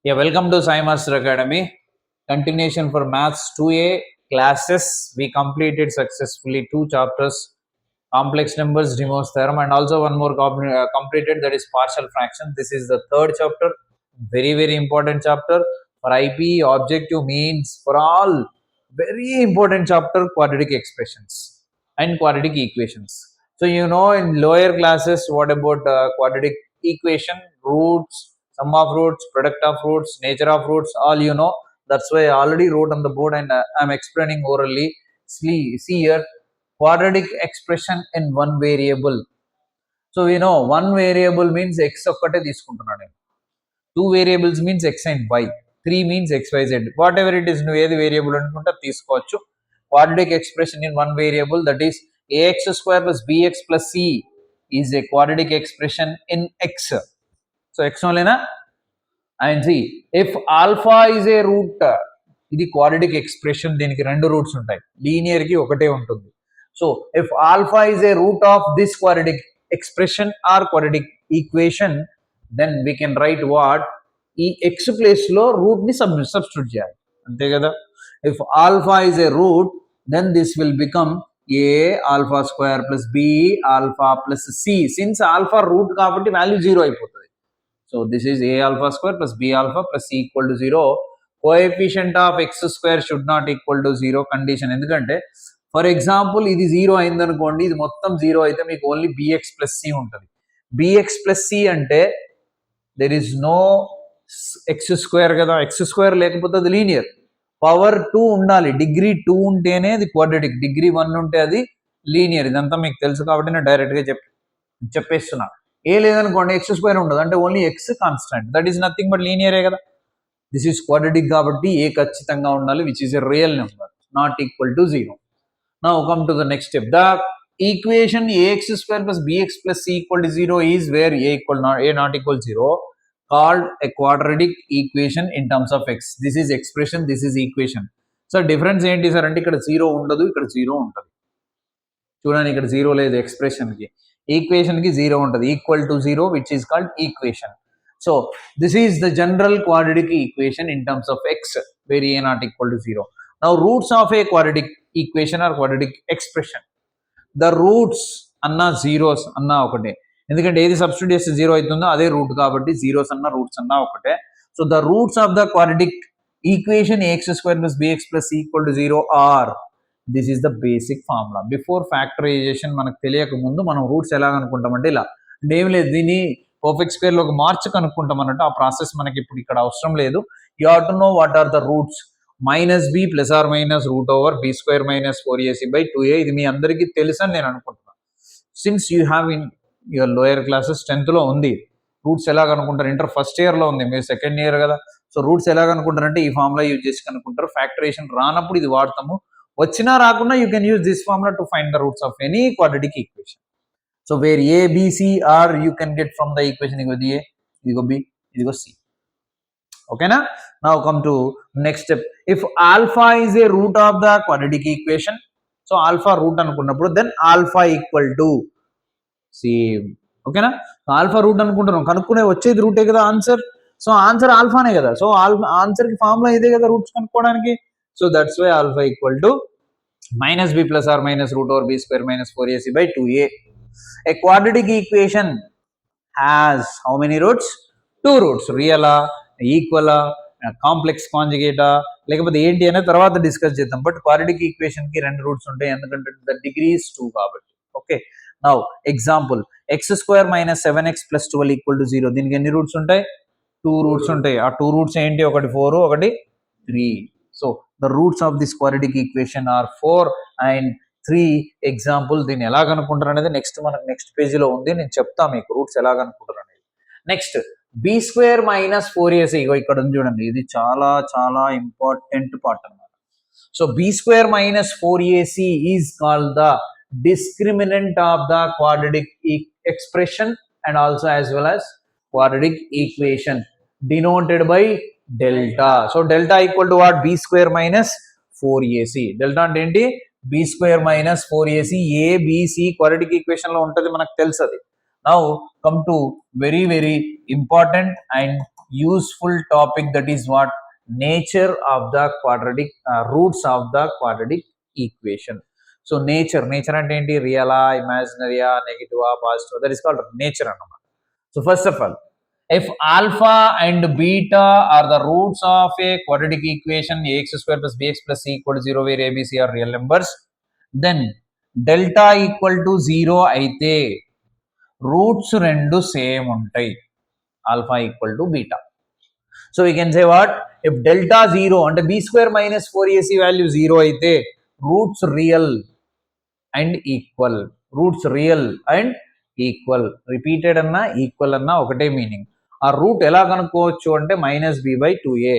Yeah, welcome to Sai Master Academy. Continuation for Maths 2A classes. We completed successfully 2 chapters, complex numbers, De Mor's theorem, and also one more completed, that is partial fraction. This is the third chapter, very important chapter for IP. Objective means for all, very important chapter, quadratic expressions and quadratic equations. So in lower classes, what about quadratic equation, roots, sum of roots, product of roots, nature of roots, all you know. That's why I already wrote on the board and I'm explaining orally. See here, quadratic expression in one variable. So one variable means x ఒక్కటే తీసుకుంటున్నాను నేను. 2 variables means x and y. 3 means xyz. Whatever it is, నువ్వు ఏది variable అనుకుంటే తీసుకోవచ్చు. Quadratic expression in one variable, that is ax square plus bx plus c is a quadratic expression in x. So x only na. And see, if alpha is a root, ఇది quadratic expression, దీనికి రెండు roots ఉంటాయి, linear కి ఒకటే ఉంటుంది. So if alpha is a root of this quadratic expression or quadratic equation, then we can write what, ఈ x place లో root ని సబ్స్టిట్యూట్ చేయాలి, అంతే కదా. If alpha is a root, then this will become a alpha square plus b alpha plus c. Since alpha root కాబట్టి value 0 అయిపోతుంది. So this is a alpha square plus b alpha plus c equal to 0. Coefficient of x square should not equal to 0 condition. ఎందుకంటే for example ఇది 0 అయిందనుకోండి, ఇది మొత్తం 0 అయితే మీకు only bx plus c ఉంటుంది. bx ప్లస్ c అంటే there is no x square కదా, ఎక్స్ స్క్వేర్ లేకపోతే అది లీనియర్. పవర్ 2 ఉండాలి, డిగ్రీ 2 ఉంటేనే అది క్వాడ్రాటిక్, డిగ్రీ 1 ఉంటే అది లీనియర్. ఇదంతా మీకు తెలుసు కాబట్టి నేను డైరెక్ట్గా చెప్పేస్తున్నా. ఏ లేదనుకోండి ఎక్స్ స్క్వేర్ ఉండదు, అంటే only x constant, that is nothing but లీనియరే కదా. దిస్ ఈస్ క్వాడ్రాటిక్ కాబట్టి ఏ ఖచ్చితంగా ఉండాలి, which is a real number, not equal to 0. Now come to the next step. The equation ax square plus bx plus c equal to 0 is where a not equal 0 called a quadratic equation in terms of x. This is expression, this is equation. So difference ఏంటి sir అంటే ఇక్కడ 0 ఉండదు, ఇక్కడ 0 ఉంటుంది. చూడండి, ఇక్కడ 0 లేదు ఎక్స్ప్రెషన్కి, ఈక్వేషన్కి 0 ఉంటుంది, equal to 0, which is called equation. So this is the general quadratic equation in terms of x, where a not equal to 0. Now roots of a quadratic equation or quadratic expression. The roots అన్నా zeros అన్నా ఒకటే, ఎందుకంటే ఏది substitute చేస్తే 0 అవుతుందో అదే route కాబట్టి zeros అన్నా రూట్స్ అన్నా ఒకటే. So the roots of the quadratic equation ax square plus bx plus c equal to 0 are, this is the basic formula. Before factorization మనకు తెలియక ముందు మనం రూట్స్ ఎలా కనుక్కుంటామంటే ఇలా, అంటే ఏం లేదు, దీన్ని పర్ఫెక్ట్ స్క్వేర్ లోకి మార్చి కనుక్కుంటాం అన్నట్టు. ఆ ప్రాసెస్ మనకి ఇప్పుడు ఇక్కడ అవసరం లేదు. You have to know what are the roots. Minus b plus or minus root over b square minus 4ac by 2a. ఇది మీ అందరికీ తెలుసు అని నేను అనుకుంటున్నాను. Since you have in your lower classes 10th లో ఉంది రూట్స్ ఎలా కనుక్కుంటారు. ఇంటర్ ఫస్ట్ ఇయర్ లో ఉంది, మీరు సెకండ్ ఇయర్ కదా. సో రూట్స్ ఎలా కనుక్కుంటారంటే ఈ ఫార్ములా యూజ్ చేసి కనుక్కుంటారు. ఫ్యాక్టరైజేషన్ రానప్పుడు ఇది వాడతాము, వచ్చినా రాకుండా you can use this formula to find the roots of any quadratic equation. So where a b c are you can get from the equation, ఇదిగో ఏ, ఇదిగో బి, ఇదిగో సి. ఓకేనా. Now come to next step. If alpha is a root of the quadratic equation, so alpha root అనుకున్నప్పుడు then alpha equal to same. ఓకేనా. Alpha root అనుకుంటున్నాం, కనుక్కునే వచ్చేది రూటే కదా ఆన్సర్. సో ఆన్సర్ ఆల్ఫానే కదా. సో ఆన్సర్ కి ఫార్ములా ఇదే కదా రూట్స్ కనుక్కోవడానికి. So that's why alpha equal to minus b plus or minus root over b square minus 4ac by 2a. A quadratic equation has how many roots? 2 roots. Real, equal, complex కాంజుగేటా లేకపోతే ఏంటి అనేది తర్వాత discuss చేద్దాం. But quadratic equation కి 2 roots ఉంటాయి, ఎందుకంటే the degree is 2 కాబట్టి. Okay. Now example, X square minus 7x plus 12 equal to 0. దీనికి ఎన్ని రూట్స్ ఉంటాయి? 2 రూట్స్ ఉంటాయి. ఆ 2 రూట్స్ ఏంటి? ఒకటి 4, ఒకటి 3. So the roots of this quadratic equation are 4 and 3. Example, దీన్ని ఎలా కనుక్కుంటారు అనేది నెక్స్ట్ మనకు నెక్స్ట్ పేజీలో ఉంది, నేను చెప్తా మీకు రూట్స్ ఎలా కనుక్కుంటారు అనేది. Next B square minus 4ac, ఇక్కడ ఉంది చూడండి, ఇది చాలా చాలా ఇంపార్టెంట్ పార్ట్ అన్నమాట. So b square minus 4ac is called the discriminant of the quadratic expression and also as well as quadratic equation denoted by delta. So delta equal to what? B square minus 4ac. Delta అంటే ఏంటి? B square minus 4ac. ABC quadratic equation లో ఉంటుంది, మనకు తెలుసు అది. Now come to very very important and useful topic, that is what nature of the quadratic roots of the quadratic equation. So nature అంటే ఏంటి, రియలా, ఇమాజినరీయా, నెగిటివా, positive, that is called nature అన్నమాట. So first of all, if alpha and beta are the roots of a quadratic equation ax square plus bx plus c equal to 0 where a, b, c are real numbers, then delta equal to 0 అయితే roots రెండు same ఉంటాయి, alpha equal to beta. So we can say what, if delta 0 అంటే b square minus 4ac value 0 అయితే roots real and equal, roots real and equal, repeated అన్నా equal అన్నా ఒకటే meaning. ఆ route ఎలా కనుక్కోవచ్చు అంటే -b/2a.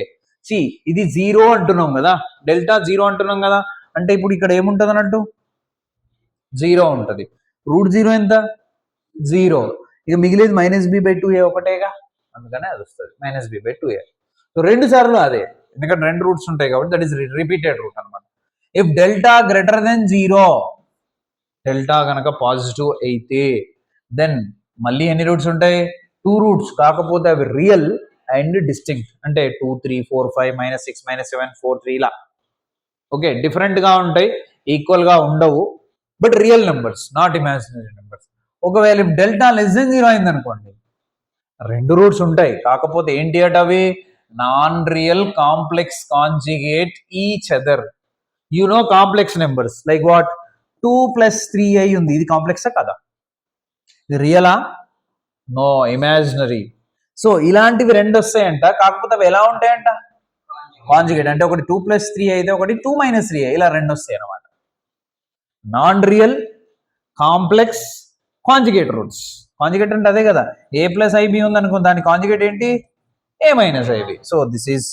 సి ఇది 0 అంటున్నాం కదా, డెల్టా 0 అంటున్నాం కదా, అంటే ఇప్పుడు ఇక్కడ ఏముంటుంది అన్నట్టు, 0 ఉంటుంది. రూట్ 0 ఎంత, 0. ఇక మిగిలేదు -b/2a ఒకటేగా, అందుకనే అది వస్తుంది -b/2a. సో రెండు సార్లు అదే, ఎందుకంటే రెండు రూట్స్ ఉంటాయి కాబట్టి దట్ ఈస్ రిపీటెడ్ రూట్ అనమాట. If delta greater than 0, delta కనుక పాజిటివ్ అయితే దెన్ మళ్ళీ ఎన్ని రూట్స్ ఉంటాయి, 2 రూట్స్, కాకపోతే అవి రియల్ అండ్ డిస్టింక్ట్, అంటే 2 3 4 5 -6 -7 4 3 ఇలా ఓకే, డిఫరెంట్ గా ఉంటాయి, ఈక్వల్ గా ఉండవు, but real numbers, not imaginary numbers. ఒకవేళ డెల్టా లెస్ దెన్ 0 అయింది అనుకోండి, రెండు రూట్స్ ఉంటాయి, కాకపోతే ఏంటి అట అవి, non real complex conjugate each other. You know complex numbers like what, 2 + 3i ఉంది, ఇది కాంప్లెక్సా కదా, ఇది రియలా, నో, ఇమాజినరీ. సో ఇలాంటివి రెండు వస్తాయంట, కాకపోతే అవి ఎలా ఉంటాయంట, కాంజుగేట్, అంటే ఒకటి 2 + 3 అయితే ఒకటి 2 - 3i, ఇలా రెండు వస్తాయి అనమాట. Non real complex conjugate roots. Conjugate అంటే అదే కదా, a + ib ఉంది అనుకో, దాని కాంజుగేట్ ఏంటి, a - ib. So this is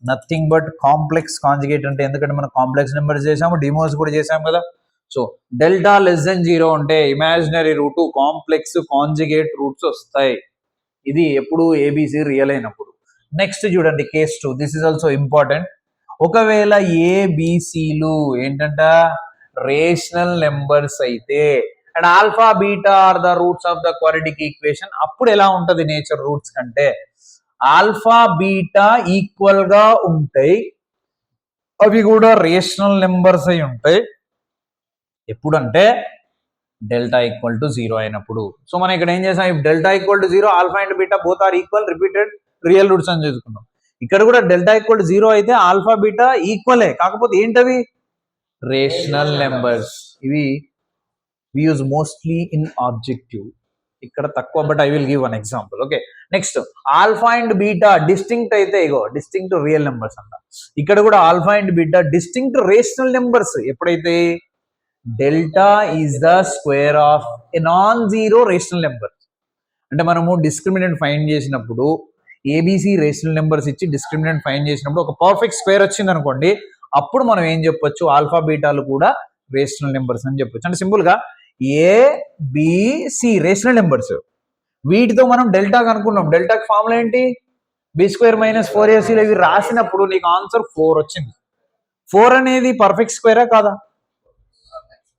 nothing but complex conjugate అంటే, ఎందుకంటే మనం కాంప్లెక్స్ నెంబర్స్ చేసాము, డిమోస్ కూడా చేసాము కదా. సో డెల్టా లెస్ దెన్ 0 అంటే imaginary root, complex conjugate roots వస్తాయి. ఇది ఎప్పుడు ఏబిసి రియల్ అయినప్పుడు. నెక్స్ట్ చూడండి case 2, this is also important. ఒకవేళ ఏబిసిలు ఏంటంట, రేషనల్ నెంబర్స్ అయితే and alpha beta are the roots of the quadratic equation, అప్పుడు ఎలా ఉంటది నేచర్ రూట్స్ కంటే, ఆల్ఫా బీటా ఈక్వల్ గా ఉంటాయి, అవి కూడా రేషనల్ నెంబర్స్ అయి ఉంటాయి. ఎప్పుడంటే డెల్టా ఈక్వల్ టు 0 అయినప్పుడు. సో మనం ఇక్కడ ఏం చేసాం, if delta equal to 0 alpha and beta both are equal, repeated real roots అని చదువుకున్నాం. ఇక్కడ కూడా డెల్టా ఈక్వల్ టు 0 అయితే ఆల్ఫా బీటా ఈక్వలే, కాకపోతే ఏంటవి, రేషనల్ నెంబర్స్. ఇవి we use mostly in objective, ఇక్కడ తక్కువ, but I will give one example. Okay, next alpha and beta distinct అయితే, ఇగో డిస్టింక్ట్ రియల్ నెంబర్స్ అంట. ఇక్కడ కూడా alpha and beta distinct rational numbers ఎప్పుడైతే delta is the square of a non zero rational number. అంటే మనము discriminant find చేసినప్పుడు a b c rational numbers ఇచ్చి డిస్క్రిమినెంట్ ఫైండ్ చేసినప్పుడు ఒక పర్ఫెక్ట్ స్క్వేర్ వచ్చింది అనుకోండి, అప్పుడు మనం ఏం చెప్పొచ్చు, ఆల్ఫా బీటాలు కూడా రేషనల్ నెంబర్స్ అని చెప్పొచ్చు. అంటే సింపుల్ గా ఏబిసి రేషనల్ నెంబర్స్, వీటితో మనం డెల్టా కనుక్కున్నాం. డెల్టాకి ఫార్ములా ఏంటి, b² - 4ac. ఇవి రాసినప్పుడు నీకు ఆన్సర్ 4 వచ్చింది. 4 అనేది పర్ఫెక్ట్ స్క్వేరా కాదా,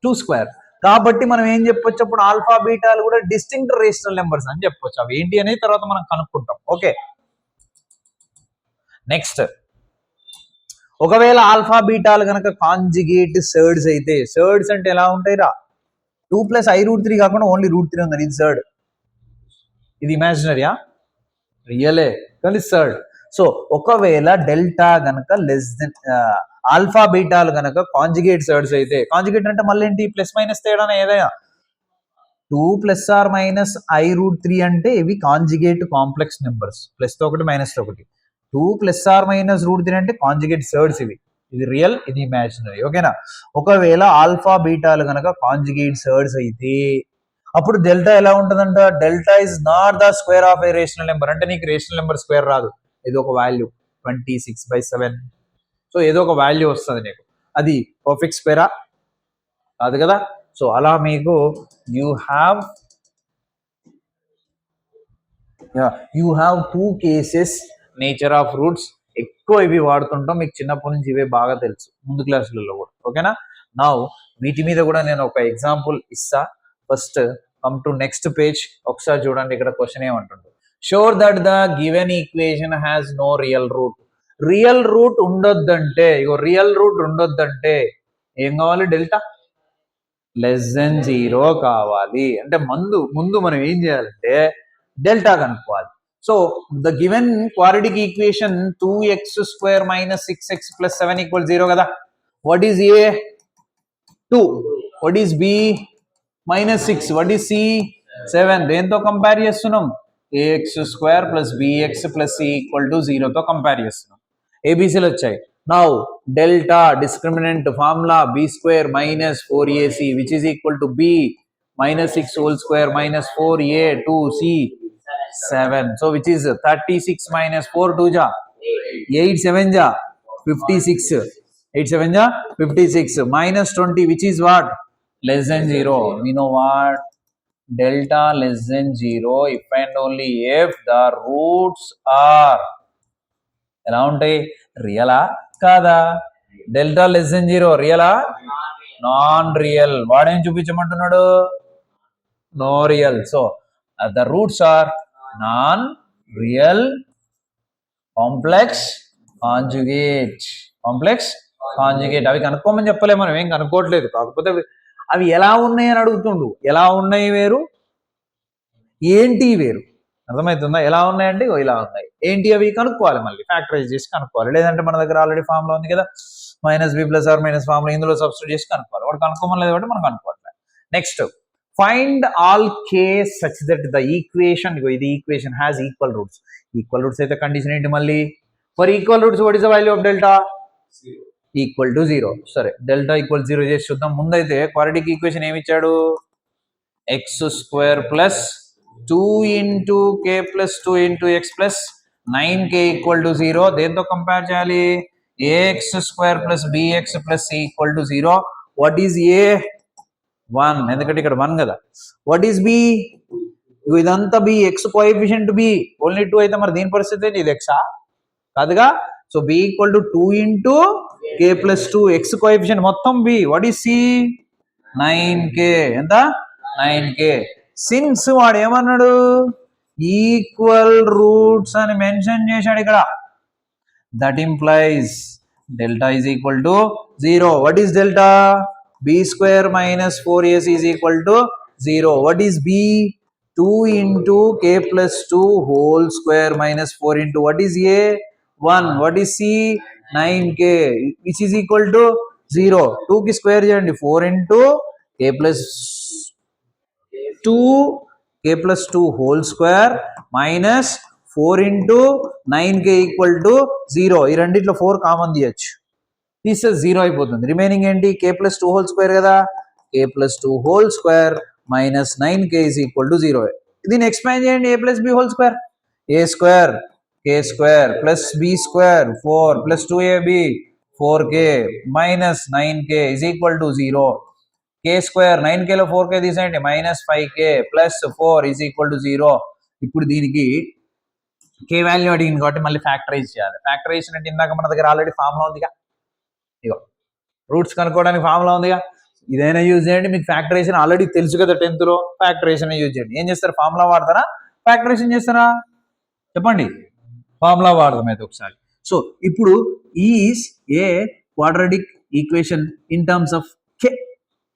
2 స్క్వేర్. కాబట్టి మనం ఏం చెప్పొచ్చు, అప్పుడు ఆల్ఫా బీటాలు కూడా డిస్టింక్ట్ రేషనల్ నెంబర్స్ అని చెప్పొచ్చు. అవి ఏంటి అనేది తర్వాత మనం కనుక్కుంటాం. ఓకే, నెక్స్ట్ ఒకవేళ ఆల్ఫా బీటాలు కనుక కాంజుగేట్ సర్డ్స్ అయితే, సర్డ్స్ అంటే ఎలా ఉంటాయి రా, 2 + i√3 కాకుండా ఓన్లీ √3 ఉంది, ఇది సర్డ్, ఇది ఇమాజినరీయా, రియలే కానీ సర్డ్. సో ఒకవేళ డెల్టా గనక లెస్ దెన్ ఆల్ఫా బీటాలు గనక కాంజుగేట్ సర్డ్స్ అయితే, కాంజుగేట్ అంటే మళ్ళీ ఏంటి, ప్లస్ మైనస్ తేడానే ఏదైనా, 2 ± i√3 అంటే ఇవి కాంజుగేట్ కాంప్లెక్స్ నెంబర్స్, ప్లస్ తో ఒకటి మైనస్ తో ఒకటి. 2 ± √3 అంటే కాంజుగేట్ సర్డ్స్, ఇది రియల్, ఇది ఇమాజినరీ. ఓకేనా, ఒకవేళ ఆల్ఫా బీటాలు గనక కాంజుగేట్ సర్డ్స్ అయితే అప్పుడు డెల్టా ఎలా ఉంటుందంట, delta is not the square of a rational number. అంటే నీకు రేషనల్ నెంబర్ స్క్వేర్ రాదు, ఏదో ఒక వాల్యూ 26/7, సో ఏదో ఒక వాల్యూ వస్తుంది నీకు, అది పర్ఫెక్ట్ స్క్వేరా కాదు కదా. సో అలా మీకు you have 2 cases nature of roots. ఎక్కువ ఇవి వాడుతుంటాం, మీకు చిన్నప్పటి నుంచి ఇవే బాగా తెలుసు, ముందు క్లాసులలో కూడా. ఓకేనా, నా వీటి మీద కూడా నేను ఒక ఎగ్జాంపుల్ ఇస్తా. First come to next page, ఒకసారి చూడండి, ఇక్కడ క్వశ్చన్ ఏమంటుందో, show that the given equation has no real root. Real root ఉండొద్దంటే ఇగో రియల్ రూట్ ఉండొద్దంటే ఏం కావాలి? డెల్టా లెస్ దెన్ 0 కావాలి. అంటే ముందు మనం ఏం చేయాలంటే డెల్టా కనుక్కోవాలి. So the given quadratic equation 2x² - 6x + 7 = 0 కదా. What is a? 2. What is b? -6. What is c? 7. దేంతో కంపేర్ చేస్తున్నాం? ax² + bx + c = 0 తో కంపేర్ చేస్తున్నాం. ఏబిసిలు వచ్చాయి. Now delta discriminant formula b² - 4ac which is equal to b -6 whole square - 4a 2c 7. So which is 36 - 4 2 ja 8 7 ja 56 8 7 ja 56 -20 which is what? Less than 0. We know what? Delta less than 0 if and only if the roots are ఎలా ఉంటాయి? రియలా కాదా? Delta less than 0 రియలా? Non real. వాడేం చూపించమంటున్నాడు? No real. So the roots are non real complex conjugate. అవి కనుక్కోమని చెప్పలే, మనం ఏం కనుక్కోవట్లేదు. కాకపోతే అవి ఎలా ఉన్నాయి అని అడుగుతుండు. ఎలా ఉన్నాయి వేరు, ఏంటి వేరు. అర్థమవుతుందా? ఎలా ఉన్నాయంటే ఇలా ఉన్నాయి. ఏంటి అవి కనుక్కోవాలి, మళ్ళీ ఫ్యాక్టరైజ్ చేసి కనుక్కోవాలి. లేదంటే మన దగ్గర ఆల్రెడీ ఫార్ములా ఉంది కదా, -b + r - ఫార్ములా, ఇందులో సబ్స్టిట్యూట్ చేసి కనుక్కోవాలి. వాడు కనుక్కోమని లేదు కాబట్టి మనం కనుక్కోవాలి. Next, find all k such that the equation, ఇది equation has equal roots. Equal roots అయితే కండిషన్ ఏంటి మళ్ళీ? For equal roots what is the value of delta? Equal to 0. సరే, డెల్టా ఈక్వల్ 0 చేసి చూద్దాం. ముందైతే క్వాడ్రాటిక్ ఈక్వేషన్ ఏమి ఇచ్చాడు? x² + 2 × k + 2 × x + 9k = 0. దేంతో కంపేర్ చేయాలి? ax² + bx + c = 0. What is a? 1. ఎందుకంటే ఇక్కడ 1 కదా. What is b? ఇదంతా b. x coefficient b. Only 2 అయితే మరి దీని పరిస్థితి ఏంటి? ఇది x కాదుగా. So b = 2 × k + 2. x coefficient మొత్తం b. What is c? 9k. ఎంత? 9k. సిన్స్ వాడు ఏమన్నాడు? ఈక్వల్ రూట్స్ అని మెన్షన్ చేశాడు ఇక్కడ. That implies delta is equal to 0. What is delta? b² - 4ac is equal to 0. What is b? 2 × k + 2 whole square - 4 × what is a? 1. What is c? 9k which is equal to 0. 2 కి square చేయండి. 4 × k + 2 whole square - 4 × 9k = 0. ఈ రెండిట్లో 4 common తీయచ్చు. తీస్తే 0 అయిపోతుంది. Remaining ఏంటి? k + 2 whole square కదా. k + 2 whole square - 9k = 0. దీన్ని ఎక్స్పాండ్ చేయండి. a + b whole square. a² k² + b² 4 + 2ab 4k - 9k = 0. k² 9k లో 4k తీసేయండి. -5k + 4 = 0. ఇప్పుడు దీనికి k వాల్యూ అడిగింది కాబట్టి మళ్ళీ ఫ్యాక్టరైజ్ చేయాలి. ఫ్యాక్టరైజేషన్ అంటే ఇందాక మన దగ్గర ఆల్రెడీ ఫార్ములా ఉందిగా. ఇగో రూట్స్ కనుక్కోవడానికి ఫార్ములా ఉందిగా. ఇదైనా యూజ్ చేయండి. మీకు ఫ్యాక్టరైజేషన్ ఆల్రెడీ తెలుసు కదా 10th లో. ఫ్యాక్టరైజేషన్ యూజ్ చేయండి. ఏం చేస్తారు? ఫార్ములా వాడతారా, ఫ్యాక్టరైజేషన్ చేస్తారా? చెప్పండి. ఫార్ములా వాడదాం అయితే ఒకసారి. సో ఇప్పుడు is a quadratic equation in terms of k.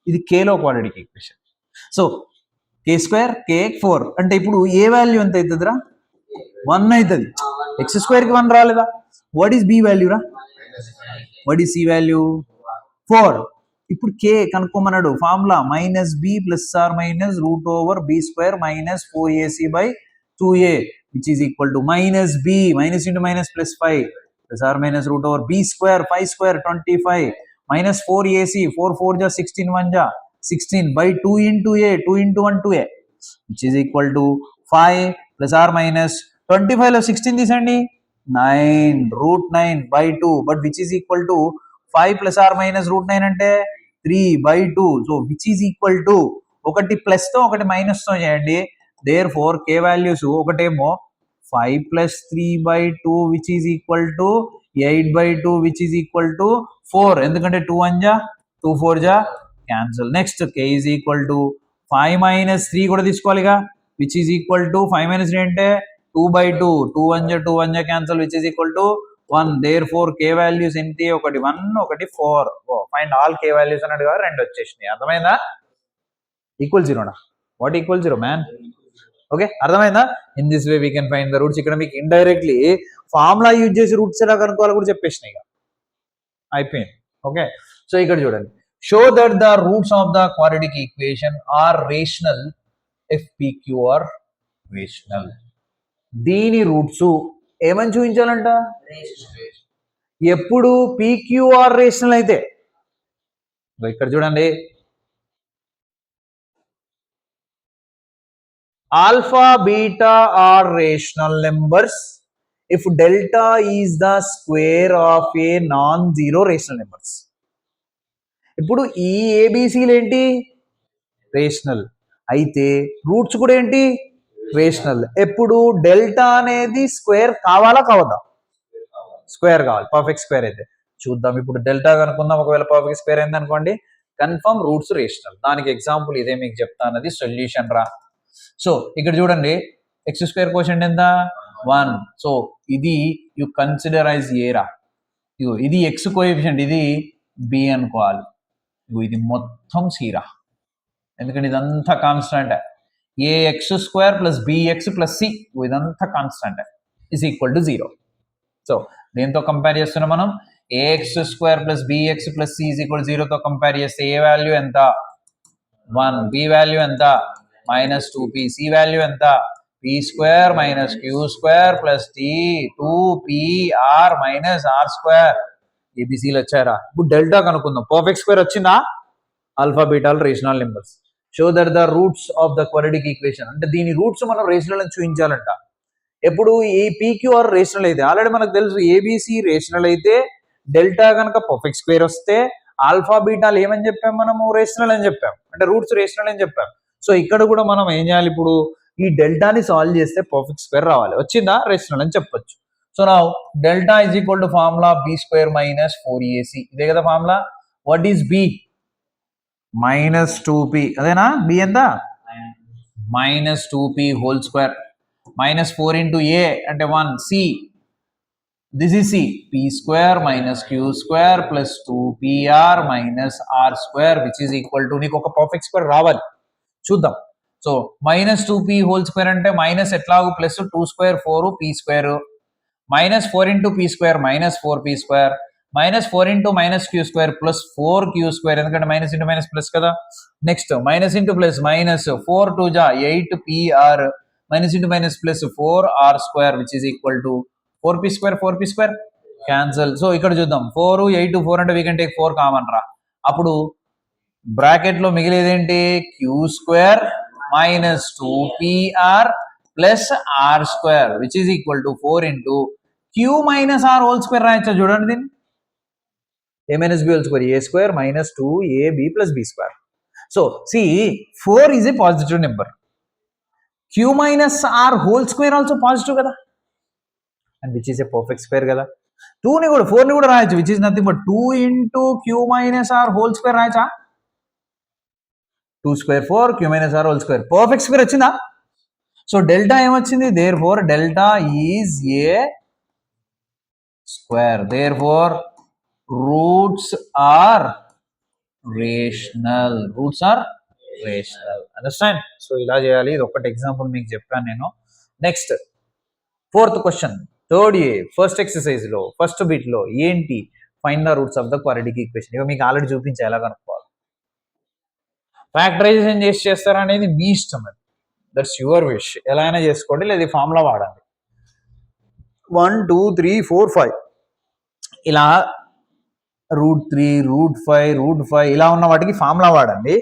ఇది Khelo quadratic equation. So k² k 4 అంటే ఇప్పుడు ఏ వాల్యూ ఎంత అవుతుందిరా? 1 అవుతుంది. x² కి 1 రాలేదా? వాట్ ఈస్ b వాల్యూ రా? What is c value? 4. ఇప్పుడు k కనుక్కోమన్నాడు. Formula -b + r - √b² - 4ac/ 2a which is equal to -b - into -+5 + r - √b², 5² 25 -4ac 4 4 ja 16 1 ja 16 by 2 × a 2 × 1 2a which is equal to 5 + r - 25 లో 16 తీసండి. 9 √9 by 2 but which is equal to 5 + r - √9 అంటే 3/2. So which is equal to ఒకటి plus తో ఒకటి minus తో చేయండి. therefore k values ఒకటేమో 5 + 3/2 which is equal to 8/2 which is equal to 4. ఎందుకంటే 2 1 ja 2 4 ja cancel. Next k is equal to 5 - 3 కూడా తీసుకోవాలిగా which is equal to 5 - 3 అంటే 2/2, 2 1 cancel, which is equal to 1. Therefore k values ఏంటి, ఒకటి 1 ఒకటి 4. Find all k values అన్నట్టు కదా, రెండు వచ్చేసినాయి. అర్థమైందా? ఈక్వల్ జీరోనా? What equal zero man? Okay, అర్థమైందా? In this way we can find the roots. ఇక్కడ మీకు ఇండైరెక్ట్లీ ఫార్ములా యూజ్ చేసి రూట్స్ ఎలా కనుక్కోవాలో కూడా చెప్పేసినాయి. అయిపోయింది. ఓకే, సో ఇక్కడ చూడండి, show that the roots of the quadratic equation are rational if PQ are rational. దీని రూట్స్ ఏమని చూపించాలంట? ఎప్పుడు PQR రేషనల్ అయితే. ఇక్కడ చూడండి, alpha beta are rational numbers if delta is the square of A non zero rational numbers. ఇప్పుడు ఈ ఏబిసిలు ఏంటి? రేషనల్. అయితే రూట్స్ కూడా ఏంటి? రేషనల్. ఎప్పుడు డెల్టా అనేది స్క్వేర్ కావాలా కావద్దా? స్క్వేర్ కావాలి, పర్ఫెక్ట్ స్క్వేర్ అయితే. చూద్దాం ఇప్పుడు డెల్టా కనుక్కుందాం. ఒకవేళ పర్ఫెక్ట్ స్క్వేర్ అయింది అనుకోండి, కన్ఫర్మ్ రూట్స్ రేషనల్. దానికి ఎగ్జాంపుల్ ఇదే మీకు చెప్తానది సొల్యూషన్ రా. సో ఇక్కడ చూడండి, ఎక్స్ స్క్వేర్ కోషంట్ ఎంత? 1. సో ఇది యు కన్సిడర్ యాజ్ ఏ రా. ఇది ఎక్స్ కోఎఫిషియంట్, ఇది బి అనుకోవాలి. ఇది మొత్తం సీరా, ఎందుకంటే ఇదంతా constant. A x square plus b x plus c, ఇదంతా కాన్స్టెంట్, ఇస్ ఈక్వల్ టు 0. సో దేంతో కంపేర్ చేస్తున్నాం మనం? A x square plus b x plus c is equal 0తో కంపేర్ చేస్తే ఏ వాల్యూ ఎంత? 1. బి వాల్యూ ఎంత? -2p. సి వాల్యూ ఎంత? p square minus q square plus టీ 2pr మైనస్ ఆర్ స్క్వేర్. ఏబిసిలు వచ్చారా? ఇప్పుడు డెల్టా కనుక్కుందాం. పర్ఫెక్ట్ స్క్వేర్ వచ్చిందా? ఆల్ఫా బీటాల్ rational numbers. Show that the roots of the quadratic equation, అంటే దీని రూట్స్ మనం రేషనల్ అని చూపించాలంట. ఎప్పుడు ఈ PQR రేషనల్ అయితే, ఆల్రెడీ మనకు తెలుసు ఏబిసి రేషనల్ అయితే డెల్టా కనుక పర్ఫెక్ట్ స్క్వేర్ వస్తే ఆల్ఫా బీటాలు ఏమని చెప్పాం మనము? రేషనల్ అని చెప్పాం, అంటే రూట్స్ రేషనల్ అని చెప్పాం. సో ఇక్కడ కూడా మనం ఏం చేయాలి? ఇప్పుడు ఈ డెల్టాని సాల్వ్ చేస్తే పర్ఫెక్ట్ స్క్వేర్ రావాలి. వచ్చిందా? రేషనల్ అని చెప్పొచ్చు. సో నా delta is equal to formula b square minus 4ac. ఇదే కదా formula. What is B? -2p. అదేనా? బి ఎంత? -2p whole square minus 4 into a అంటే 1. C, this is c. p square minus q square plus 2pr minus r square which is equal to, నీకు ఒక perfect square రావాలి. చూద్దాం. So -2p whole square అంటే minus ఎట్లాగూ plus 2 square 4 p square -4 into p square -4p square -4 into -q square plus 4q square, ఎందుకంటే minus into minus plus కదా. Next minus into plus minus 4 2 జా 8pr minus into minus plus 4r square which is equal to 4p square cancel. So ఇక్కడ చూద్దాం, 4 8 4 అంటే we can take 4 common రా. అప్పుడు bracket లో మిగిలేదేంటి? Q square minus 2pr plus r square which is equal to 4 into q minus r whole square రాయొచ్చా? చూడండి దీన్ని, a minus b whole square, a square minus 2ab plus b square. So see, 4 is a positive number. Q minus r whole square also positive kada, and which is a perfect square kada. 2 ni kuda 4 ni kuda rayachu, which is nothing but 2 into q minus r whole square rayacha. 2 square 4 q minus r whole square, perfect square వచ్చిందా? So delta em వచ్చింది, therefore delta is a square, therefore roots are rational. Understand? So ఇలా చేయాలి. ఇది ఒకటి example మీకు చెప్పాను నేను. Next 4th question, 3rd A first exercise లో ఫస్ట్ బిట్ లో ఏంటి? Find the roots of the quadratic equation. ఇక మీకు ఆల్రెడీ చూపించా ఎలా కనుక్కోవాలి. ఫ్యాక్టరైజేషన్ చేస్తారనేది మీ ఇష్టం, అది దట్స్ యువర్ విష్. ఎలా అయినా చేసుకోండి, లేదా ఫార్ములా వాడండి. 1 2 3 4 5 ఇలా √3 √5 ఇలా ఉన్న వాటికి ఫార్ములా వాడండి.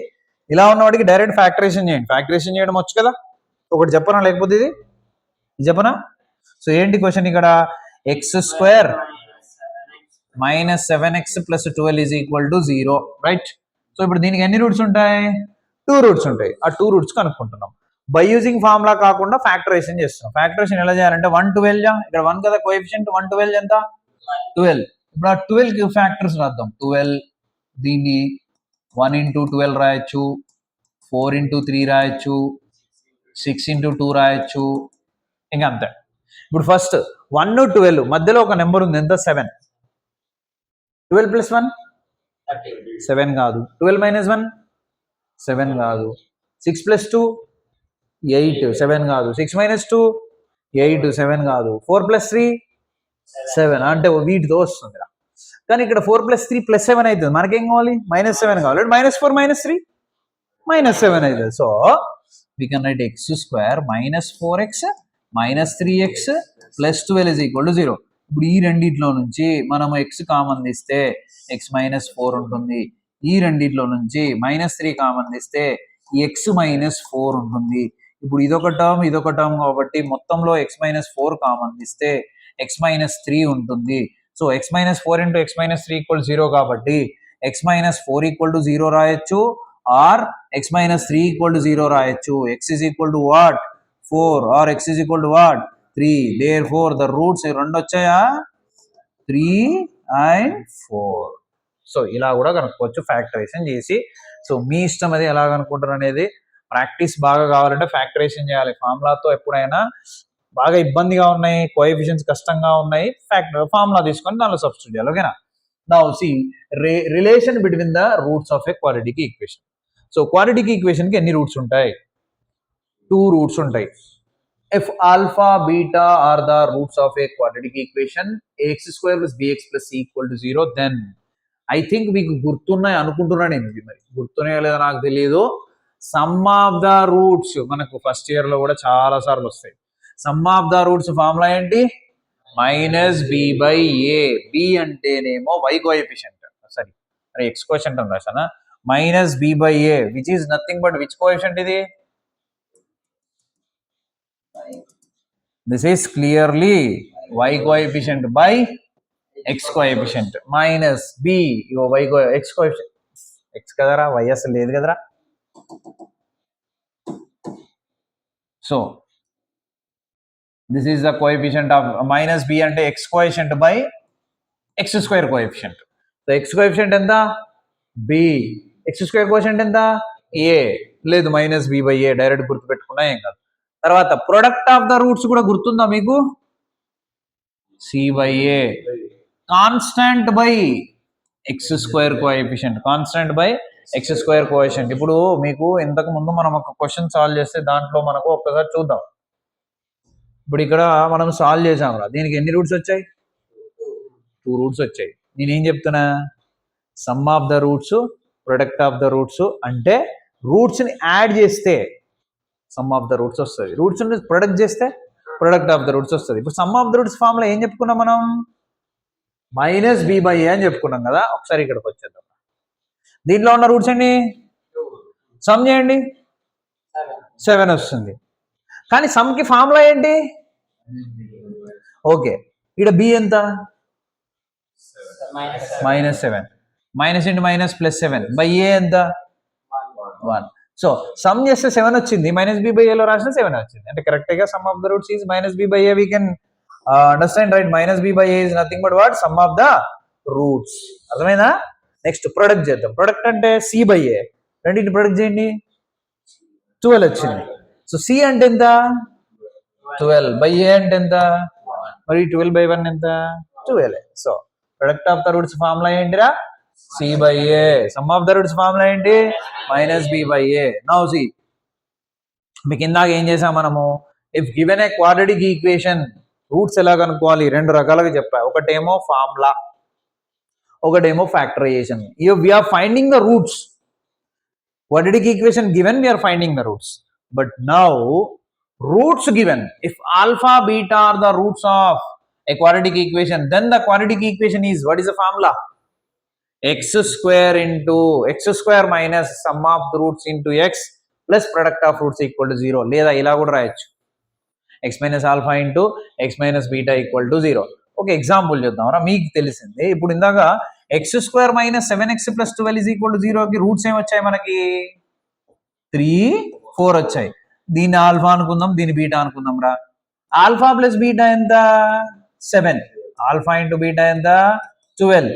ఇలా ఉన్న వాటికి డైరెక్ట్ ఫ్యాక్టరైజేషన్ చేయండి. ఫ్యాక్టరైజేషన్ చేయడం వచ్చు కదా. ఒకటి చెప్పనా, లేకపోతే ఇది చెప్పనా? సో ఏంటి క్వశ్చన్ ఇక్కడ? X square -7x + 12 is equal to 0, right? So ఇప్పుడు దీనికి ఎన్ని రూట్స్ ఉంటాయి? 2 రూట్స్ ఉంటాయి. ఆ 2 రూట్స్ కనుక్కుంటున్నాం. బై యూజింగ్ ఫార్ములా కాకుండా ఫ్యాక్టరైజేషన్ చేస్తున్నాం. ఫ్యాక్టరైజేషన్ ఎలా చేయాలంటే 1 12 ఇక్కడ 1 కదా కోఎఫిషియంట్, 1 12 ఎంత? 12. ఇప్పుడు ఆ 12 ఫ్యాక్టర్స్ రాద్దాం. 12 దీన్ని 1 into 12 రాయొచ్చు, 4 into 3 రాయొచ్చు, 6 into 2 రాయొచ్చు, ఇంకా అంతే. ఇప్పుడు ఫస్ట్ 1 12 మధ్యలో ఒక నెంబర్ ఉంది, ఎంత? 7. 12 + 1 7 కాదు. 12 - 1 7 కాదు. 6 + 2 8 7 కాదు. 6 - 2 8 7 కాదు. 4 + 3 7 అంటే వీటితో వస్తుంది. కానీ ఇక్కడ 4 + 3 + 7 అవుతుంది. మనకేం కావాలి? -7 కావాలి. -4 - 3 -7 అవుతుంది. So we can write x² - 4x - 3x + 12 = 0. ఇప్పుడు ఈ రెండిట్లో నుంచి మనం x కామన్ తీస్తే x - 4 ఉంటుంది. ఈ రెండిట్లో నుంచి -3 కామన్ తీస్తే x - 4 ఉంటుంది. ఇప్పుడు ఇదొక టర్మ్ కాబట్టి మొత్తంలో x - 4 కామన్ తీస్తే x - 3 ఉంటుంది. సో x - 4 × x - 3 = 0 కాబట్టి x - 4 = 0 రాయొచ్చు, ఆర్ x - 3 = 0 రాయొచ్చు. x = what? 4 or x = what? 3. Therefore the roots రెండు వచ్చాయా? 3 and 4. సో ఇలా కూడా కనుక్కోవచ్చు ఫ్యాక్టరైజేషన్ చేసి. సో మీ ఇష్టం అది ఎలా కనుక్కుంటారు అనేది. ప్రాక్టీస్ బాగా కావాలంటే ఫ్యాక్టరైజేషన్ చేయాలి. ఫార్ములాతో ఎప్పుడైనా బాగా ఇబ్బందిగా ఉన్నాయి, కోఎఫిషియెంట్స్ కష్టంగా ఉన్నాయి, ఫార్ములా తీసుకొని దానిలో సబ్స్టిట్యూట్ చేయాలి. ఓకేనా? Now see relation between the roots of a quadratic equation. So quadratic equation కి ఎన్ని రూట్స్ ఉంటాయి? 2 రూట్స్ ఉంటాయి. If alpha beta are the roots of a quadratic equation ax² + bx + c = 0, then I think మీకు గుర్తున్నాయి అనుకుంటున్నాను. నేను మరి గుర్తున్నాయో లేదో నాకు తెలియదు. సమ్ ఆఫ్ ద రూట్స్ మనకు ఫస్ట్ ఇయర్ లో కూడా చాలా సార్లు వస్తాయి. Some of the roots formula ఏంటి? -b/a. b అంటేనేమో y కోఎఫిషియంట్, సారీ అరే x కోఎఫిషియంట్ అని రాసానా? -b/a which is nothing but which coefficient ఇది? This is clearly y coefficient by x coefficient minus b y x coefficient x కదరా, y అసలు లేదు కదరా. So this is the coefficient of -b అంటే x coefficient by x² coefficient. So x coefficient ఎంత? b. x² coefficient ఎంత? a. లేదు -b/a direct గుర్తుపెట్టుకున్నా ఏం కాదు. తర్వాత ప్రొడక్ట్ ఆఫ్ ద రూట్స్ కూడా గుర్తుందా మీకు? c/a. Constant by x² coefficient, constant by x² coefficient. ఇప్పుడు మీకు ఇంతకు ముందు మనం ఒక క్వశ్చన్ సాల్వ్ చేస్తే దాంట్లో మనకు ఒక్కసారి చూద్దాం. ఇప్పుడు ఇక్కడ మనం సాల్వ్ చేసాం కదా, దీనికి ఎన్ని రూట్స్ వచ్చాయి? 2 రూట్స్ వచ్చాయి. నేనేం చెప్తున్నా? Some of the roots, product of the roots అంటే రూట్స్ ని యాడ్ చేస్తే సమ్ ఆఫ్ ద రూట్స్ వస్తుంది, రూట్స్ ని ప్రొడక్ట్ చేస్తే ప్రొడక్ట్ ఆఫ్ ద రూట్స్ వస్తుంది. ఇప్పుడు some of the roots formula ఏం చెప్పుకున్నాం మనం? -b/a అని చెప్పుకున్నాం కదా. ఒకసారి ఇక్కడికి వచ్చేద్దాం. దీంట్లో ఉన్న రూట్స్ అండి సమ్ చేయండి, 7 వస్తుంది. కానీ సమ్ కి ఫార్ములా ఏంటి? ఓకే, ఇక్కడ b ఎంత? -7. Minus into minus +7 by a ఎంత? 1. సో సమ్ చేస్తే 7 వచ్చింది, -b/a లో రాసిన 7 వచ్చింది. అంటే కరెక్ట్ గా some of the roots is -b/a. we can understand, right? -b/a is nothing but what? Sum of the roots. అర్థమైందా? నెక్స్ట్ ప్రొడక్ట్ చేద్దాం. ప్రొడక్ట్ అంటే c/a, రెండింటిని ప్రొడక్ట్ చేయండి, 12 వచ్చింది. సో c అంటే ఎంత? 12 బై a అంటే ఎంత? మరి 12/1 ఎంత? 12. So product of the roots formula ఏంటిరా? c/a. Some of the roots formula ఏంటి? -b/a. నౌ సి మీకు ఇందాక ఏం చేసాం మనము? If given a quadratic equation roots ఎలా కనుక్కోవాలి? 2 రకాలుగా చెప్పా. ఒకటేమో ఫార్ములా, ఒకటేమో factorisation. we are finding the roots. Quadratic equation given, we are finding the roots. But now roots given, if alpha beta are the roots of a quadratic equation, then the quadratic equation is, what is the formula? x² minus sum of the roots into x plus product of roots equal to 0. లేదా ఇలా కూడా రాయొచ్చు, x minus alpha into x minus beta equal to 0. ఒక example చూద్దాం. మీకు తెలిసింది. ఇప్పుడు ఇందాక x² minus 7x plus 12 is equal to 0 కి రూట్స్ ఏమి వచ్చాయి మనకి? 3 4 వచ్చాయి. దీన్ని ఆల్ఫా అనుకుందాం, దీన్ని బీటా అనుకుందాం రా. ఆల్ఫా ప్లస్ బీటా ఎంత? 7. ఆల్ఫా ఇంటూ బీటా ఎంత? 12.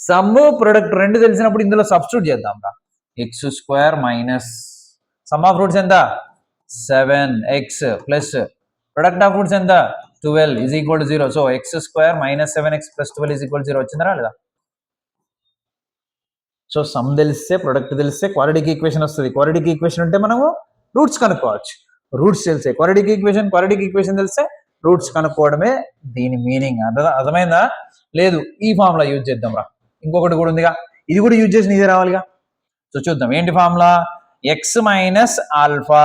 సమ్ ప్రొడక్ట్ రెండు తెలిసినప్పుడు ఇందులో సబ్స్టిట్యూట్ చేద్దాం రా. x² minus sum of roots ఎంత? 7x plus product of roots ఎంత 12 is equal to 0. So X square minus 7x plus 12 is equal 0 వచ్చిందా లేదా? సో సమ్ తెలిస్తే ప్రొడక్ట్ తెలిస్తే క్వాడ్రాటిక్ ఈక్వేషన్ వస్తుంది. క్వాడ్రాటిక్ ఈక్వేషన్ ఉంటే మనము రూట్స్ కనుక్కోవచ్చు. రూట్స్ తెలిసే క్వాడ్రాటిక్ ఈక్వేషన్ తెలిస్తే రూట్స్ కనుక్కోవడమే దీని మీనింగ్. అర్థమైందా? లేదు ఈ ఫార్ములా యూజ్ చేద్దాం రా. ఇంకొకటి కూడా ఉందిగా, ఇది కూడా యూజ్ చేసి ఇదే రావాలిగా. సో చూద్దాం ఏంటి formula. X minus alpha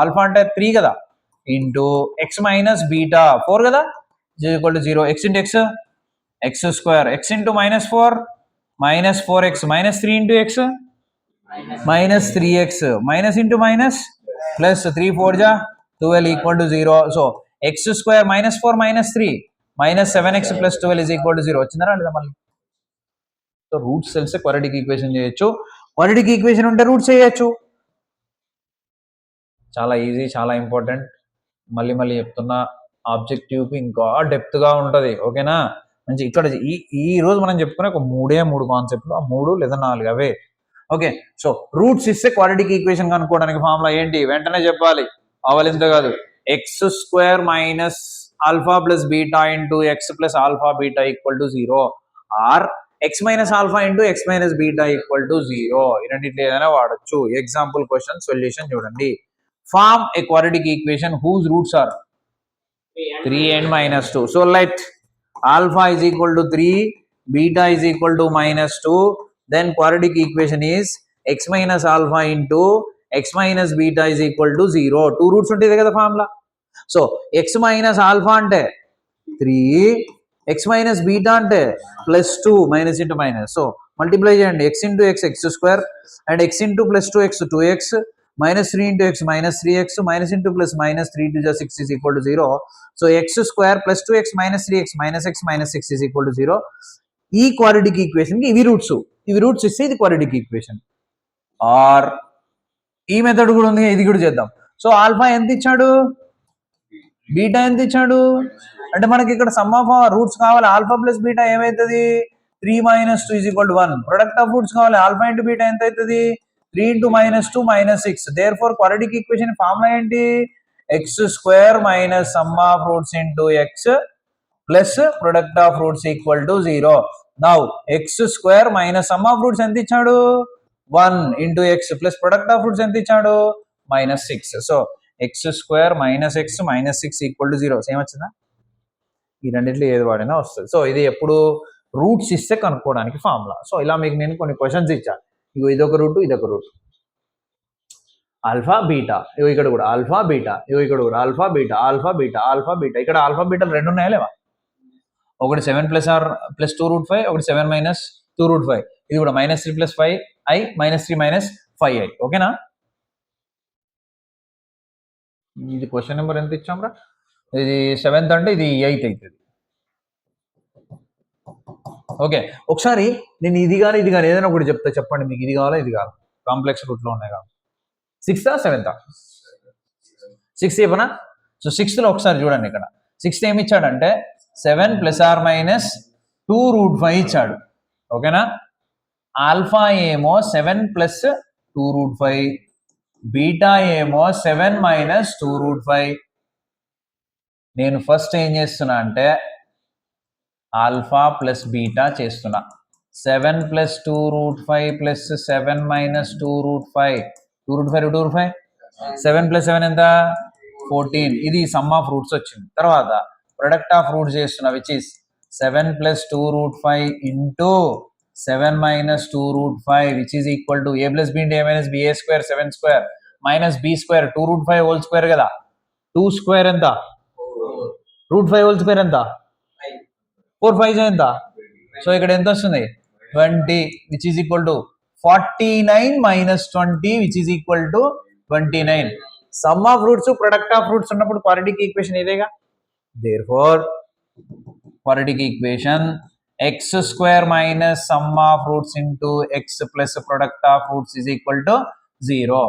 alpha అంటే 3 కదా, ఇంటూ ఎక్స్ మైనస్ బీటా 4 కదా, equal to 0. X into X square, X into -4 -4x minus 3 into x minus 3x minus into minus plus 3 4 ja 12 equal to 0. So x square minus 4 minus 3 minus 7x plus 12 is equal to 0 వచ్చిందా లేదా మళ్ళీ? So roots తెలిస్తే quadratic equation చేయొచ్చు. Quadratic equation ఉంటే roots చేయొచ్చు. చాలా easy, చాలా important. మళ్ళీ చెప్తున్నా, ఆబ్జెక్టివ్కి ఇంకా డెప్త్గా ఉంటుంది. ఓకేనా? మంచి ఇక్కడ ఈ రోజు మనం చెప్పుకునే ఒక 3 కాన్సెప్ట్లు, ఆ 3 లేదా 4 అవే. ఓకే, సో రూట్స్ ఇస్తే క్వాడ్రాటిక్ ఈక్వేషన్ కనుక్కోవడానికి ఫార్ములా ఏంటి వెంటనే చెప్పాలి. అవలింత కాదు, x square minus alpha plus beta into x plus alpha beta equal to 0 or x minus alpha into x minus beta equal to 0. ఈ రెండింటిలో ఏదైనా వాడచ్చు. ఎగ్జాంపుల్ క్వశ్చన్ సొల్యూషన్ చూడండి. Form a quadratic equation whose roots are 3 and -2. So let alpha is equal to 3, beta is equal to -2. Then quadratic equation is x minus alpha into x minus beta is equal to 0. 2 roots ఉంటుంది కదా formula. So x minus alpha అంటే 3, x minus beta అంటే +2, minus into minus. So multiply చేయండి, x into x square and x into +2x 2x minus 3 into x minus 3x minus into plus minus 3 to 6 is equal to 0. So x square plus 2x minus 3x minus x minus 6 is equal to 0. ఈ quadratic equation కి ఇవి roots ఇస్తే ఇది quadratic equation. Are ఈ method కూడా ఉంది, ఇది కూడా చేద్దాం. సో ఆల్ఫా ఎంత ఇచ్చాడు, బీటా ఎంత ఇచ్చాడు అంటే మనకి ఇక్కడ సమ్ ఆఫ్ రూట్స్ కావాలి. ఆల్ఫా ప్లస్ బీటా ఏమవుతుంది 3 - 2 is equal to 1. Product of roots కావాలి. ఆల్ఫా ఇంటూ బీటా ఎంత అవుతుంది 3 into -2 -6. Therefore quadratic equation formula ఏంటి, x square minus sum of roots into x plus product of roots equal to 0. Now x square minus sum of roots ఎంత ఇచ్చాడు 1 into x plus product of roots ఎంత ఇచ్చాడు -6. So x square minus x minus 6 equal to 0. Same వచ్చిందా? ఈ రెండిట్లో ఏది వాడినా వస్తుంది. సో ఇది ఎప్పుడు రూట్స్ ఇస్తే కనుక్కోవడానికి ఫార్ములా. సో ఇలా మీకు నేను కొన్ని క్వశ్చన్స్ ఇచ్చాను. ఇగో ఇదొక రూట్, ఇదొక రూట్. ఆల్ఫా బీటా, ఇగో ఇక్కడ కూడా ఆల్ఫా బీటా, ఇగో ఇక్కడ కూడా alpha beta alpha beta alpha beta. ఇక్కడ ఆల్ఫా బీటాలు 2 ఉన్నాయా లేవా? ఒకటి 7 + 2√5, ఒకటి 7 - 2√5. ఇది కూడా -3 + 5i -3 - 5i. ఓకేనా? ఇది క్వశ్చన్ నెంబర్ ఎంత ఇచ్చాంరా, ఇది 7th అంటే ఇది 8th అవుతుంది. ఓకే, ఒకసారి నేను ఇది కానీ ఏదైనా ఒకటి చెప్తా, చెప్పండి మీకు ఇది కావాలా ఇది కావాలి. కాంప్లెక్స్ రూట్లో ఉన్నాయి కాబట్టి 6th 7th 6th చెప్పనా? సో 6th ఒకసారి చూడండి, ఇక్కడ 6th ఏమి ఇచ్చాడంటే 7 ± 2√5 ఇచ్చాడు. ఓకేనా? ఆల్ఫా ఏమో 7 + 2√5, బీటా ఏమో 7 - 2√5. నేను ఫస్ట్ ఏం చేస్తున్నా అంటే ఆల్ఫా ప్లస్ బీటా చేస్తున్నా. 7 + 2√5 + 7 - 2√5, 2√5 7 + 7 ఎంత 14. ఇది సమ్ ఆఫ్ రూట్స్ వచ్చింది. తర్వాత ప్రొడక్ట్ ఆఫ్ రూట్స్ చేస్తున్నా, which is 7 + 2√5 into 7 - 2√5 which is equal to a + b × a - b a² 7² -b² 2√5 whole square కదా. 2 స్క్వేర్ ఎంత √5 హోల్ స్క్వేర్ ఎంత 4 5 ఎంత. సో ఇక్కడ ఎంత వస్తుంది 20 which is equal to 49 - 20 which is equal to 29. Some of roots product of roots ఉన్నప్పుడు quadratic equation ఇదేగా. Therefore quadratic equation x² minus sum of roots into x plus product of roots is equal to 0.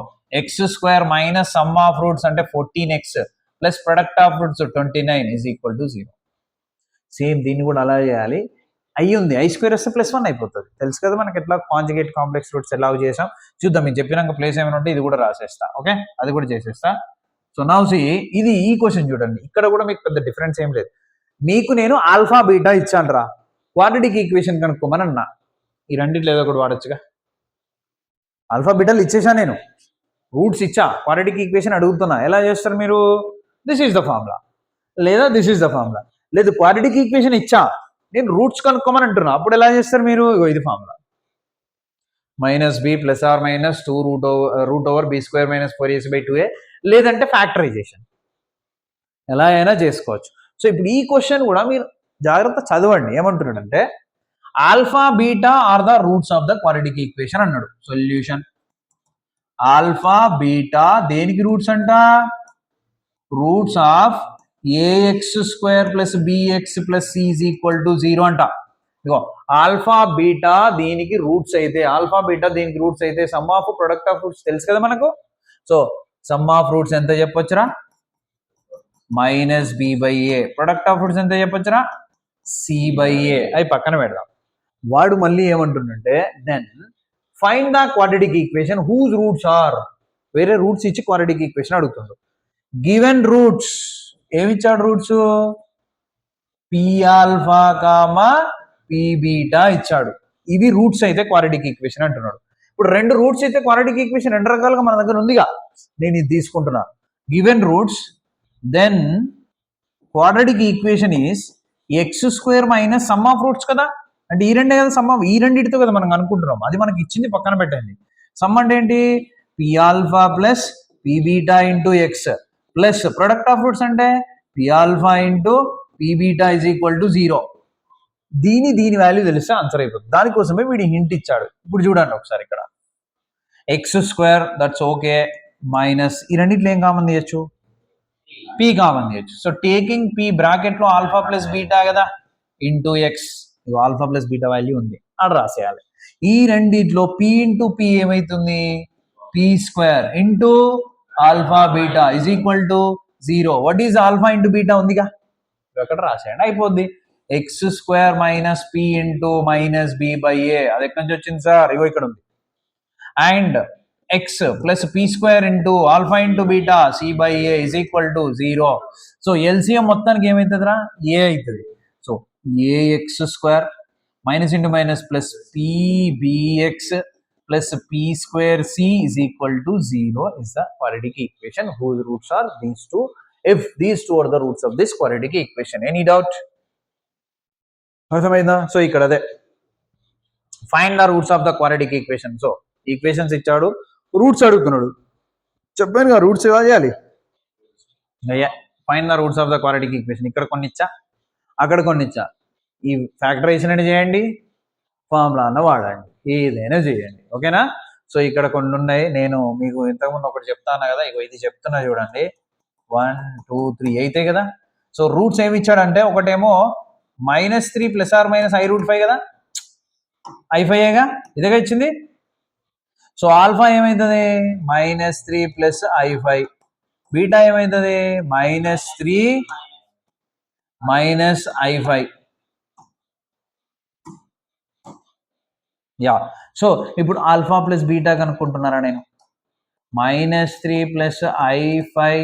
x² minus sum of roots అంటే 14x plus product of roots 29 is equal to 0. Same దీన్ని కూడా అలా చేయాలి. అయ్యి ఉంది i² వస్తే +1 అయిపోతుంది. తెలుసు కదా మనకి ఎట్లా కాంజుగేట్ కాంప్లెక్స్ రూట్స్ ఎలా చేసాం చూద్దాం. మీరు చెప్పినాక ప్లేస్ ఏమైనా ఉంటే ఇది కూడా రాసేస్తా. ఓకే, అది కూడా చేసేస్తా. సో నౌ సి ఇది ఈ క్వశ్చన్ చూడండి, ఇక్కడ కూడా మీకు పెద్ద డిఫరెన్స్ ఏం లేదు. మీకు నేను ఆల్ఫా బీటా ఇచ్చాను రా, క్వాడ్రాటిక్ ఈక్వేషన్ కనుక్కోమని అన్నా, ఈ రెండిట్లో ఏదో ఒకటి వాడొచ్చుగా. ఆల్ఫా బీటాలు ఇచ్చేసా నేను, రూట్స్ ఇచ్చా, క్వాడ్రాటిక్ ఈక్వేషన్ అడుగుతున్నా, ఎలా చేస్తారు మీరు? దిస్ ఈజ్ ద ఫార్ములా, లేదా దిస్ ఈజ్ ద ఫార్ములా. లేదు క్వాడ్రాటిక్ ఈక్వేషన్ ఇచ్చా, నేను రూట్స్ కనుక్కోమని అంటున్నా, అప్పుడు ఎలా చేస్తారు మీరు? ఇది formula, minus b plus or minus 2 root over b square minus 4ac/2a, లేదంటే ఫ్యాక్టరైజేషన్, ఎలా అయినా చేసుకోవచ్చు. సో ఇప్పుడు ఈ క్వశ్చన్ కూడా మీరు జాగ్రత్త చదవండి, ఏమంటున్నాడంటే alpha beta are the roots of the quadratic equation అన్నాడు. సొల్యూషన్, ఆల్ఫా బీటా దేనికి రూట్స్ అంట? Roots of a x square plus b x plus c is equal to 0 అంట. ఇగో ఆల్ఫా బీటా దీనికి రూట్స్ అయితే, ఆల్ఫా బీటా దీనికి రూట్స్ అయితే sum of product of roots తెలుసు కదా మనకు. సో సమ్ ఆఫ్ రూట్స్ ఎంత చెప్పొచ్చురా? Minus b by a. Product of roots ఎంత చెప్పొచ్చురా? సి బై ఏ. అవి పక్కన పెడదాం. వాడు మళ్ళీ ఏమంటుండంటే then find the quadratic equation whose roots are, వేరే రూట్స్ ఇచ్చి క్వాడ్రాటిక్ ఈక్వేషన్ అడుగుతుండు. గివెన్ రూట్స్ ఏమిచ్చాడు? Roots p alpha comma p beta ఇచ్చాడు. ఇవి రూట్స్ అయితే క్వాడ్రాటిక్ ఈక్వేషన్ అంటున్నాడు. ఇప్పుడు రెండు రూట్స్ అయితే క్వాడ్రాటిక్ ఈక్వేషన్ రెండు రకాలుగా మన దగ్గర ఉందిగా, నేను ఇది తీసుకుంటున్నా. Given roots then quadratic equation is x square minus sum of roots కదా, అంటే ఈ రెండే కదా సమ్ ఆఫ్, ఈ రెండింటితో కదా మనం అనుకుంటున్నాం, అది మనకి ఇచ్చింది పక్కన పెట్టండి. సమ్ అంటే ఏంటి? P alpha plus p beta into x plus product of roots అంటే p alpha into p beta is equal to 0. దీని వాల్యూ తెలిస్తే ఆన్సర్ అయిపోతుంది. దానికోసమే వీడి హింట్ ఇచ్చాడు. ఇప్పుడు చూడండి ఒకసారి, ఇక్కడ x square that's okay minus ఈ రెండిట్లో ఏం కామన్ తీయచ్చు? పి కామన్ తీయచ్చు. సో టేకింగ్ పి బ్రాకెట్ లో ఆల్ఫా ప్లస్ బీటా కదా into x, alpha plus beta value ఉంది అది రాసేయాలి. ఈ రెండిట్లో పి ఇంటూ పి ఏమైతుంది? P square into alpha beta is equal to 0. What is alpha into beta ఉందిగా, అక్కడ రాసేయండి అయిపోద్ది. X square minus p into minus b by a, అది ఎక్కడి నుంచి వచ్చింది సార్? ఇగో ఇక్కడ ఉంది. And x plus p square into alpha into beta c by a is equal to 0. So LCM మొత్తానికి ఏమవుతుందిరా? ఏ అవుతుంది. So a x square minus into minus plus p b x plus p square c is equal to 0 is the quadratic equation whose roots are these two, if these two are the roots of this quadratic equation. Any doubt? అర్థమైందా? So ఇక్కడ అదే find the roots of the quadratic equation. So equations ఇచ్చాడు, roots అడుగుతున్నాడు. చెప్పాను కదా roots ఎలా చేయాలి. అయ్యా find the roots of the quadratic equation. ఇక్కడ కొన్ని ఇచ్చా, అక్కడ కొన్ని ఇచ్చా. ఈ ఫ్యాక్టరైజేషన్ అని చేయండి, ఫార్ములా అన్న వాడండి, ఏదైనా చేయండి. ఓకేనా? సో ఇక్కడ కొన్ని ఉన్నాయి, నేను మీకు ఇంతకుముందు ఒకటి చెప్తాను కదా, ఇగో ఇది చెప్తున్నా చూడండి. 1 2 3 అయితే కదా. సో రూట్స్ ఏమి ఇచ్చాడంటే ఒకటేమో -3 ప్లస్ ఆర్ మైనస్ i√5 కదా, i5గా ఇదిగా ఇచ్చింది. సో ఆల్ఫా ఏమవుతుంది? -3 ప్లస్ i5. బీటా ఏమవుతుంది? -3 మైనస్ i5. యా. సో ఇప్పుడు ఆల్ఫా ప్లస్ బీటా కనుక్కుంటున్నారా నేను? -3 ప్లస్ i5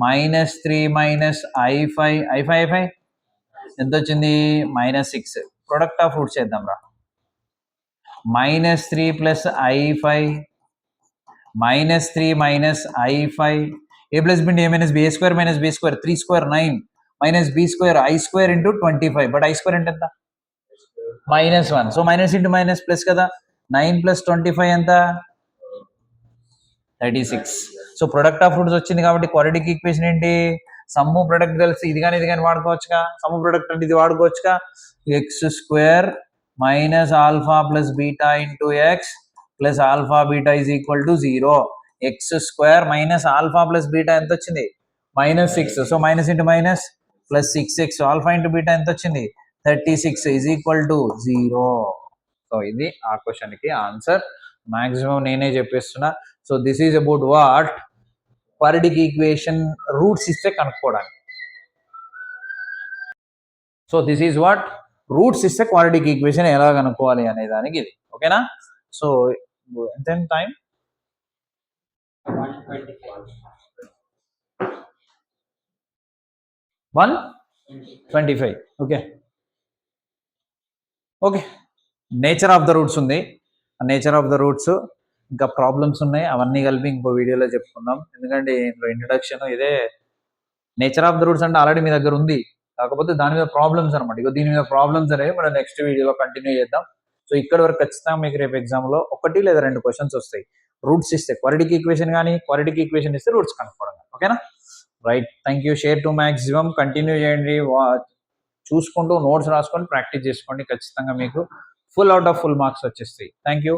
-3 మైనస్ i5 ఎంత వచ్చింది? -6. ప్రొడక్ట్ ఆఫ్ రూట్స్ చేద్దాం రా. -3 plus i5 -3 minus i5 a plus b a minus b a square minus b square 3 square 9 minus b square i square into 25. But i square అంటే ఎంత? -1. So minus into minus plus కదా. 9 plus 25 ఎంత? 36. So product of roots వచ్చింది కాబట్టి quadratic equation ఏంటి? Sum product కలిసి ఇది కానీ వాడుకోవచ్చుగా. సమ్ము ప్రొడక్ట్ అంటే ఇది వాడుకోవచ్చుగా. X square minus alpha plus beta into x plus alpha beta is equal to 0. X square minus alpha plus beta ఎంత వచ్చింది? -6. So minus into minus plus 6x. Alpha into beta ఎంత వచ్చింది? 36 is equal to 0. So ఇది ఆ క్వశ్చన్కి answer. Maximum నేనే చెప్పేస్తున్నా. So this is about what quadratic equation roots ఇస్తే కనుక్కోవడానికి. So this is what roots ఇస్తే క్వాడ్రాటిక్ ఈక్వేషన్ ఎలా కనుక్కోవాలి అనే దానికి ఇది. ఓకేనా? సో ఎంత time? 125. Okay okay. Nature of the roots ఉంది. నేచర్ ఆఫ్ ద రూట్స్ ఇంకా ప్రాబ్లమ్స్ ఉన్నాయి, అవన్నీ కలిపి ఇంకో వీడియోలో చెప్పుకుందాం. ఎందుకంటే ఇందులో ఇంట్రడక్షన్ ఇదే. నేచర్ ఆఫ్ ద రూట్స్ అంటే ఆల్రెడీ మీ దగ్గర ఉంది, కాకపోతే దాని మీద ప్రాబ్లమ్స్ అనమాట. ఇక దీని మీద ప్రాబ్లమ్స్ అనేవి మనం నెక్స్ట్ వీడియోలో కంటిన్యూ చేద్దాం. సో ఇక్కడ వరకు ఖచ్చితంగా మీకు రేపు ఎగ్జామ్లో 1 లేదా 2 క్వశ్చన్స్ వస్తాయి. రూట్స్ ఇస్తే క్వాడ్రాటిక్ ఈక్వేషన్, కానీ క్వాడ్రాటిక్ ఈక్వేషన్ ఇస్తే రూట్స్ కనుక్కోవడం. ఓకేనా? Right, thank you. Share to maximum, continue చేయండి, చూసుకుంటూ నోట్స్ రాసుకొని ప్రాక్టీస్ చేసుకోండి. ఖచ్చితంగా మీకు full out of full marks వచ్చేస్తాయి. Thank you.